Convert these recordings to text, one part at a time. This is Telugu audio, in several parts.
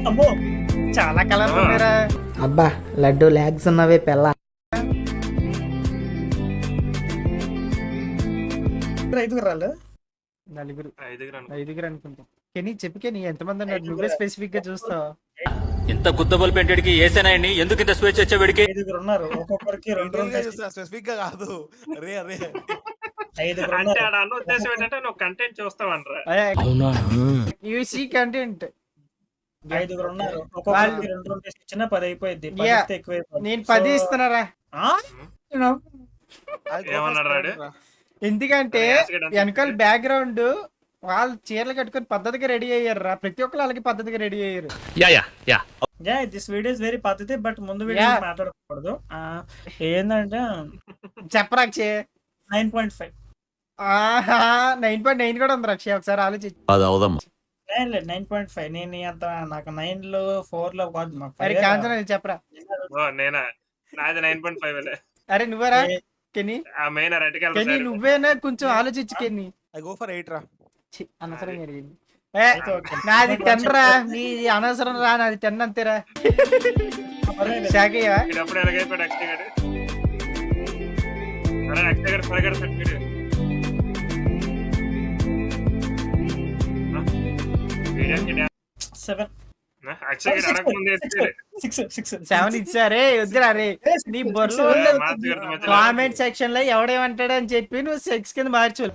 అమ్మో చాలా కలర్ ఉన్నారా. అబ్బా లడ్డు లాగ్స్ ఉన్నవే పెళ్ళ. ఐదుగురు రాళ్ళు నలుగురు ఐదుగురు ఐదుగురు అనుకుంటా. కెనీ చెప్పు కెనీ ఎంతమంది అన్నారు నువ్వే స్పెసిఫిక్ గా చూస్తావు. ఇంత గుద్దబల్ పెంటెడ్కి ఏసేనాయని ఎందుకు ఇంత స్వేచ్ఛ వచ్చేవాడికి? ఐదుగురు ఉన్నారు, ఒక్కొక్కరికి రెండు స్పెసిఫిక్ గా కాదు. రే అరే ఐదుగురు అంటే ఉన్నారు. ఆడ అన్న ఉద్దేశం ఏంటంటే నువ్వు కంటెంట్ చూస్తావనరా. అవునా? You see content. ఐదుగురు ఉన్నారు, ఒక్కొక్కరికి రెండు రెండు ఇచ్చిన 10 అయిపోయింది. నేను 10 ఇస్తున్నారా. ఏమన్నాడు రాడు? ఎందుకంటే వెనకాల బ్యాక్గ్రౌండ్ వాళ్ళు చీరలు కట్టుకొని పద్ధతిగా రెడీ అయ్యారు రా. ప్రతి ఒక్కరు వాళ్ళకి పద్ధతిగా రెడీ అయ్యారు. దిస్ వీడియో ఇస్ వెరీ పద్ధతి. బట్ ముందు వీడియో మాట్లాడకూడదు. ఏంటంటే చెప్పరాక్షే 9.5 9.9 కూడా ఉంది రక్ష. ఒకసారి ఆలోచించి 9.5 నేను అంత నాకు 9 లో 4 లో కాదు. అరే కాంచనా చెప్పరా. ఓ నేనా? నాది 9.5. అరే నువ్వరా కెనీ? ఆ మెయిన్ రెడ్ కెనీ కలర్ నువ్వేనా కొంచెం ఆలోచించు కెనీ. ఐ గో ఫర్ 8 రా. అనవసరం జరిగింది. నాది 10 రా. నీ అనవసరం రా. నాది 10 అంతేరా. షాకయ్యా అప్పుడు ఎలాగైపోయాడు అక్షయ్ గారు. అరే అక్షయ్ గారు పరిగెడతాడు. అక్షయ్ గారు అడగకముందే 7 ఇచ్చారే వద్దురా రే. నీ బొర్రలో కామెంట్ సెక్షన్ లో ఎవడేమంటాడు అని చెప్పి నువ్వు సెక్స్ కింద మార్చు.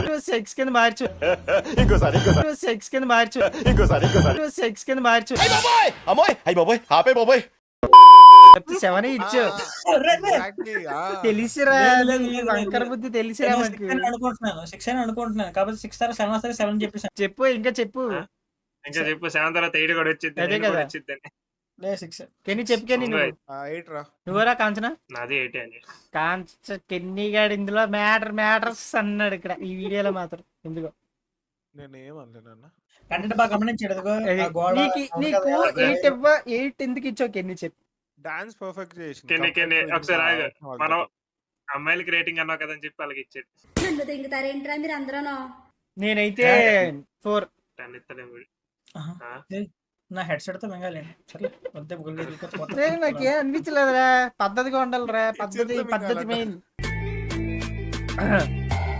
నువ్వు సెక్స్ కింద మార్చు. నువ్వు సెక్స్ కింద మార్చు. నువ్వు సెక్స్ కింద మార్చు. 7 ఇచ్చు. తెలిసిరా వంకర బుద్ధి తెలిసిరా మనకి. అనుకుంటున్నాను 6 అని అనుకుంటున్నాను. కాబట్టి 6 సార్ 7 సార్ 7 చెప్పేసాను. చెప్పు ఇంకా చెప్పు. ఇంకా చెప్పు. 7 తర్వాత 8 కూడా వచ్చింది. అదే కదా. లే 6 కెన్నీ చెప్పు కెన్నీ నువ్వు. 8 రా. నువ్వరా కాంచనా? నాది 8 అని. కెన్నీ గాడు ఇందులో మ్యాటర్స్ అన్నాడు ఇక్కడ ఈ వీడియోలో మాత్రం. ఎందుకో నేను ఏమనలేనన్నా. కంటెంట్ బాగా గమనించాడు. నీకు 8 ఎందుకు ఇచ్చావు కెన్నీ చెప్పు. డాన్స్ పర్ఫెక్ట్ చేసింది. కెన్నీ ఒకసారి ఆగు. మనం అమ్మాయిలకి రేటింగ్ అన్నావు కదని చెప్పి వాళ్ళకి ఇచ్చాడు. నేనైతే 4. 10 ఇస్తాడేమో వీడు. నా హెడ్ సెట్ తో మింగాలేండి. సరే నాకేం అనిపించలేదురా. పద్ధతిగా ఉండాలిరా. పద్ధతి మెయిన్.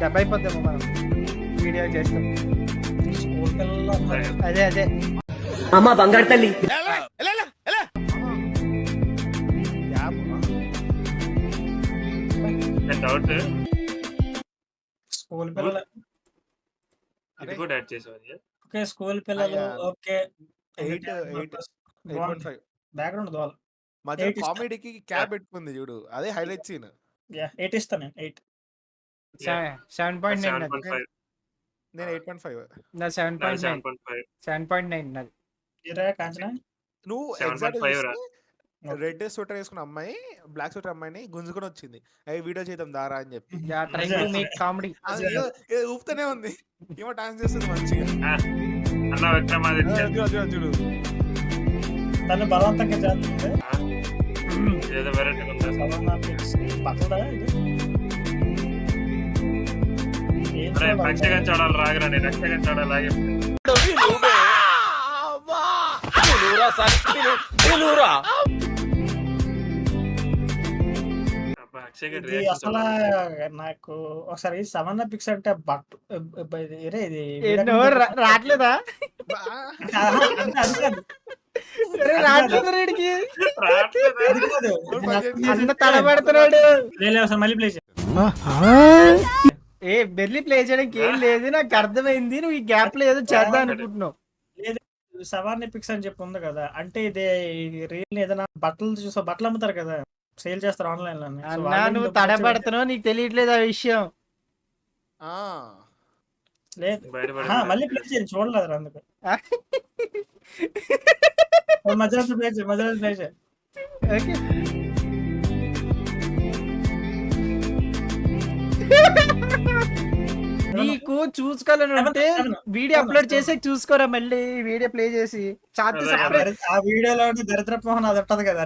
దెబ్బ అయిపోద్దాము మనం వీడియో చేస్తాం. అదే అమ్మ బంగారు తల్లి. డౌట్ స్కూల్ పిల్లలు. ఇది కూడా యాడ్ చేసావు. ఓకే స్కూల్ పిల్లలు. ఓకే 8.5. బ్యాక్గ్రౌండ్ దోల మధ్య కామెడీకి క్యాబ్ పెట్టుకుంది చూడు, అదే హైలైట్ సీన్. 8 ఇస్తాను నేను. 8 7.9. నేను 8.5. నా 7.9 నాది. ఇరా కాంచనా నువ్వు ఎగ్జాక్ట్ రెడ్ స్వెటర్ వేసుకున్న అమ్మాయి బ్లాక్ స్వెటర్ అమ్మాయిని గుంజుకొని వచ్చింది. అవి వీడియో చేద్దాం దారా అని చెప్పి కామెడీ ఊపుతూనే ఉంది. ఏమో డాన్స్ చేస్తుంది మంచిగా. అన్న విక్రమాదిత్య చూడు తను బలవంతంగా చేస్తుంది. ఏదో వెరైటీ ఉందా? రక్షగా చూడాలి రాగరా. నేను రక్షగా చూడాలి. అసలు నాకు ఒకసారి 7 పిక్స్ అంటే ఇది రావట్లేదా? తడబడుతున్నాడు. మళ్ళీ ప్లే బెర్లీ ప్లే చేయడానికి ఏం లేదు. నాకు అర్థమైంది. నువ్వు ఈ గ్యాప్ లో ఏదో చేద్దాం అనుకుంటున్నావు. సవార్ని పిక్స్ అని చెప్పి ఉంది కదా. అంటే ఇది రీల్ ఏదైనా బట్టలు అమ్ముతారు కదా, సేల్ చేస్తారు ఆన్లైన్ లో. నువ్వు తడబడుతున్నావు, నీకు తెలియట్లేదు ఆ విషయం. లేదు మళ్ళీ ప్లే చేయండి. చూడలేదు అందుకు. మధ్యలో ప్లే చేయి. ఓకే నీకు చూసుకోవాలని ఉంటే వీడియో అప్లోడ్ చేసి చూసుకోరా. మళ్ళీ వీడియో ప్లే చేసి ఆ వీడియోలో దరిద్రపు మొహం అది ఉంటది కదా.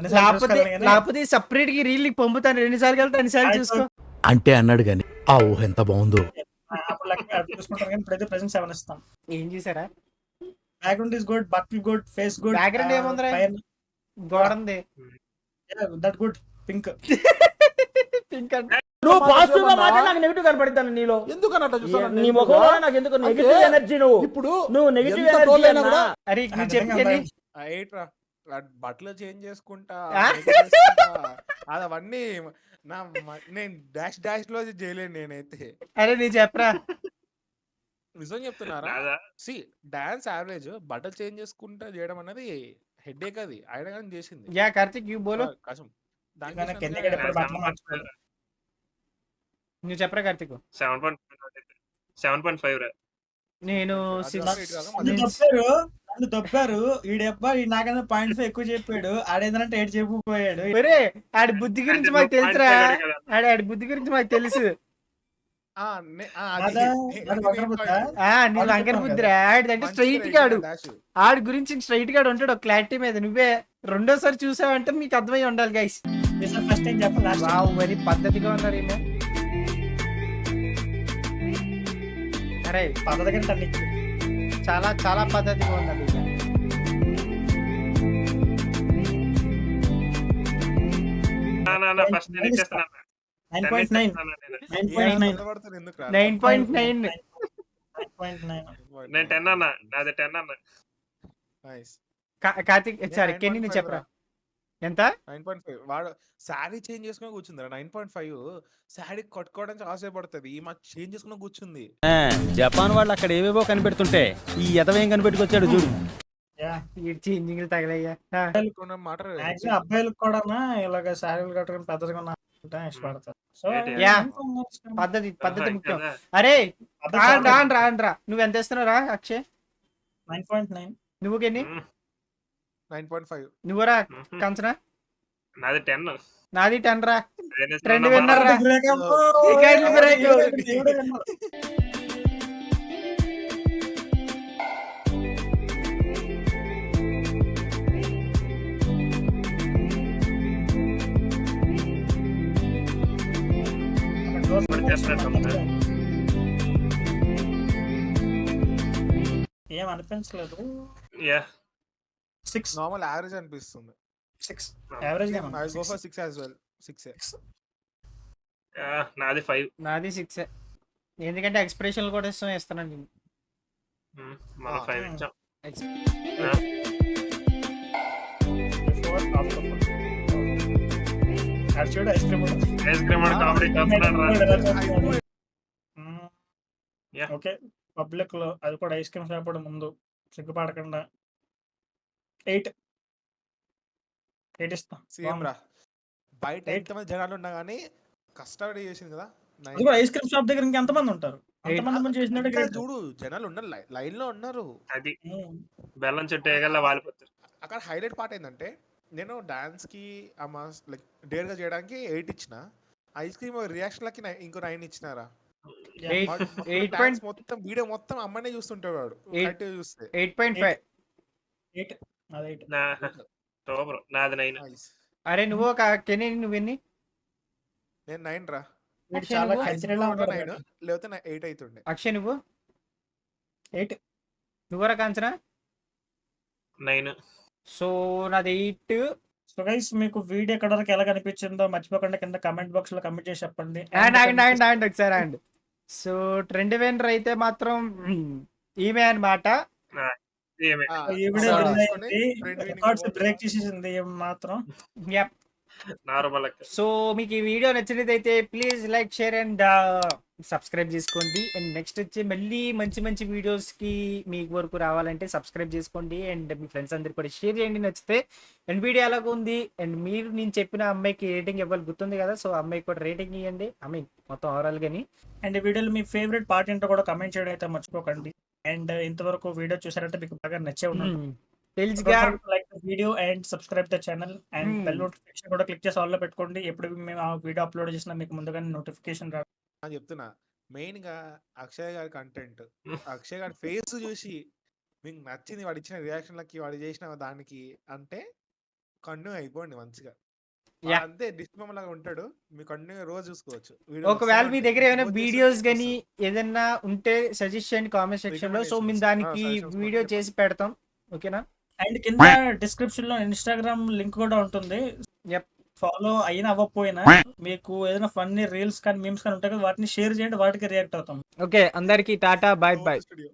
లేకపోతే సపరేట్ గా రీల్ పంపుతాను. 2 సార్లు వెళ్తే 2 సార్లు చూసుకో అంటే అన్నాడు గాని ఆ ఊహ ఎంత బాగుందో. చూసుకుంటాను కానీ ఇప్పుడైతే ప్రెజెంట్ 7 ఇస్తాం. ఏం చేశారా? బ్యాక్గ్రౌండ్ ఇస్ గుడ్, బట్టలు గుడ్, ఫేస్ గుడ్. బ్యాక్గ్రౌండ్ ఏముందిరా? గోడ ఉంది. That good pink. పింక్ అంటే నువ్వు పాజిటివ్ గా మాట్లాడి నాకు నెగిటివ్ కనబడతాను నీలో. ఎందుకన్నట్టు చూస్తాను నీ ముఖంలో నాకు ఎందుకు నెగిటివ్ ఎనర్జీ ఇప్పుడు నువ్వు నెగిటివ్ ఎంత ఎనర్జీ తోలైనా అన్నా. కూడా అరే నువ్వు చెప్పేది ఏంట్రా బట్టలు చేంజ్ చేసుకుంటా ఆ? makeup చేసుకుంటా, అది అవన్నీ నేను డాష్ లో చేయలేను నేనైతే. అరే నీ చెప్పరా. నిజం చెప్తున్నారా? రాదా? సి డాన్స్ యావరేజ్, బట్టలు చేంజ్ చేసుకుంటా చేయడం అనేది హెడ్ఏక్. అది ఆయన కానీ చేసింది యా కార్తిక్ యూ బోలో. కష్టం. కానీ కిందకి దానికి ఎప్పుడు బట్టలు మార్చుకోవాలి. నువ్వు చెప్పరా కార్తిక్. 7.5 రా. నేను అది 6 కాదు, ఇది కాదు, నన్ను మళ్ళీ దొబ్బారు, నన్ను దొబ్బారు. ఈడబ్బా ఈ నాకన్నా 0.5 ఎక్కువ చెప్పాడు. ఆడేందంటే 8 చెప్పిపోయాడు. ఒరే ఆడి బుద్ధి గురించి మాకు తెలుసురా. 0.5 కదా. ఆడి బుద్ధి గురించి మాకు తెలుసు. అదా? అది వంకర బుద్ధా? నీ వాళ్ళు వంకర చెప్పాం బుద్ధిరా. ఆడిదంటే స్ట్రైట్ గాడు. డాష్. ఆడి గురించి స్ట్రైట్ గాడు ఉంటాడు ఒక క్లారిటీ మీద. నువ్వే రెండోసారి చూసావంటే మీకు అర్థమై ఉండాలి గైస్. ఫస్ట్ టైం చెప్పాలి, లాస్ట్ టైం. వావ్ వెరీ పద్ధతిగా ఉన్నారు ఏమో. అరే పద్ధతి కంటే అన్ని. చాలా చాలా పద్ధతిగా ఉన్నది. ఫస్ట్ నేను ఇచ్చేస్తాను. 9.9. 9.9. తొందరపడతారు ఎందుకురా? 9.9. 9.9. నేను 10 అన్న, నాది 10 అన్న. Nice. కార్తిక్ నేను సారీ కెన్ని 9.5 నువ్వు చెప్పరా. ఎంత? 9.5. వాడు శారీ చేంజ్ చేసుకుని కూర్చుందిరా. 9.5 శారీ కట్టుకోవడానికి ఆశపడుతుంది, ఈ మాకు చేంజ్ చేసుకుని కూర్చుంది. జపాన్ వాళ్ళు అక్కడ ఏవేవో కనిపెడుతుంటే ఈ ఎదవేం కనిపెట్టుకొచ్చాడు చూడు. Yeah. ఈ చేంజింగ్లు తగలయ్యా. కొన్ని మాట Maximum అబ్బాయిలకు కూడా ఇలాగ శారీలు కట్టుకుని పెద్దగా ఉన్న ఇష్టపడతారు. So Yeah. పద్ధతి ముఖ్యం. అరే రాండ్రా నువ్వు ఎంత ఇస్తున్నావు రా అక్షయ్. 9.9. నువ్వు కెన్ని? 9.5. నువ్వురా కంచనా. నాది 10. నాది 10 రా. అదే రెండు విన్నర్ రా. Breakup. Second break. దేవుడే winner. ఏం అనిపించలేదు. యా 6. నార్మల్ యావరేజ్ అనిపిస్తుంది. 6 యావరేజ్ గా I go for 6 as well. 6. నాది 5. నాది 6. ఎందుకంటే ఎక్స్ప్రెషన్లు కూడా ఇస్తానండి. మనం 5 ఇచ్చాం. Before, after food. అది చూడు, ఐస్ క్రీమ్ కూడా. ఐస్ క్రీమ్ వాడు కామెడీ చేస్తున్నాడు రా. Yeah. ఓకే, పబ్లిక్ లో అది కూడా ఐస్ క్రీమ్ షాప్ కూడా ముందు సిగ్గుపడకుండా 8 ఇస్తా. సేమ్ రా. బయట ఎంతమంది జనాలు ఉన్నా కానీ కష్టపడి చేసింది కదా. అది కూడా ఐస్ క్రీమ్ షాప్ దగ్గర ఇంకెంతమంది ఉంటారు. అంతమంది మంది చేసినట్టు ఇంకా great. చూడు జనాలు ఉన్నారు, లైన్ లో ఉన్నారు. అది ఉమ్. బెల్లం చెట్టు వేయగల వాలిపోతారు. అక్కడ హైలైట్ పార్ట్ ఏంటంటే, నేను డాన్స్ కి లైక్ డేర్ గా చేయడానికి 8 ఇచ్చిన, ఐస్ క్రీమ్ రియాక్షన్ లకి ఇంకో 9 ఇచ్చినారా. 8. మొత్తం వీడియో మొత్తం అమ్మనే చూస్తుంటాడు వాడు. 8. కరెక్ట్ చూస్తే 8.5. 8. అది 8. సూపర్. నాది 9. Nice. అరే నువ్వు కెన్ని నువ్వెన్ని? నేను 9 రా. వీడు చాలా నువ్వు? కల్చరల్ గా ఉంటాడు. 9 లేకపోతే 8 అవుతుండే. అక్షయ్ నువ్వు? 8. నువ్వరా కాంచనా? 9. సో నాది 8. సో గైస్, మీకు వీడియో ఎక్కడ వరకు ఎలా కనిపించిందో మర్చిపోకుండా కింద కమెంట్ బాక్స్ లో కమెంట్ చేసి చెప్పండి. అండ్ ఒకసారి అండ్. సో ట్రెండ్ విన్నర్ అయితే మాత్రం ఈమె అన్నమాట. ఏమే ఈ వీడియో ఆ, release తీసుకొని అయింది. friend winning records award. Break చేసేసింది ఏం మాత్రం. Yep. నార్మల్. సో మీకు ఈ వీడియో నచ్చినట్లయితే please like share and subscribe చేసుకోండి. అండ్ నెక్స్ట్ వచ్చి మళ్ళీ మంచి మంచి వీడియోస్కి మీ వరకు రావాలంటే సబ్స్క్రైబ్ చేసుకోండి. అండ్ మీ ఫ్రెండ్స్ అందరికి కూడా షేర్ చేయండి నచ్చితే. అండ్ వీడియో ఎలాగ ఉంది అండ్ మీరు నేను చెప్పిన అమ్మాయికి రేటింగ్ ఇవ్వాలి గుర్తుంది కదా. సో అమ్మాయికి కూడా రేటింగ్ ఇవ్వండి. మొత్తం ఓవరాల్ గాని. అండ్ ఈ వీడియోలో మీ ఫేవరెట్ పార్ట్ ఏంటో కూడా కమెంట్ చేయడం అయితే మర్చిపోకండి. అండ్ ఇంతవరకు వీడియో చూసారంటే మీకు బాగా నచ్చే ఉంటుంది. తెలుసుగా. Like video and subscribe the channel and bell notification కూడా క్లిక్ చేసి ఆల్ లో పెట్టుకోండి. ఎప్పుడు మేము ఆ వీడియో అప్లోడ్ చేసినా మీకు ముందుగానే నోటిఫికేషన్ రాదు. అని చెప్తున్నా. మెయిన్ గా అక్షయ్ గారి కంటెంట్, అక్షయ్ గారి ఫేస్ చూసి మీకు నచ్చింది, వాడు ఇచ్చిన రియాక్షన్లకి, వాడు చేసిన దానికి అంటే కంటిన్యూ అయిపోండి మంచిగా. Yeah. అంతే డిస్ప్లే లాగా ఉంటాడు. మీకు అన్ని రోజు చూసుకోవచ్చు. ఒకవేళ మీ దగ్గర ఏమైనా వీడియోస్ గానీ ఏదన్నా ఉంటే సజెస్ట్ చేయండి కామెంట్ సెక్షన్ లో. సో మేము దానికి వీడియో చేసి పెడతాం. ఓకేనా? అండ్ కింద డిస్క్రిప్షన్ లో ఇన్‌స్టాగ్రామ్ లింక్ కూడా ఉంటుంది. Yep. ఫాలో అయినా అవ్వకపోయినా మీకు ఏదైనా ఫన్నీ రీల్స్ కానీ, మీమ్స్ కానీ ఉంటాయి కదా, వాటిని షేర్ చేయండి. వాటికి రియాక్ట్ అవుతాం. ఓకే అందరికి టాటా, బాయ్ బాయ్. స్టూడియో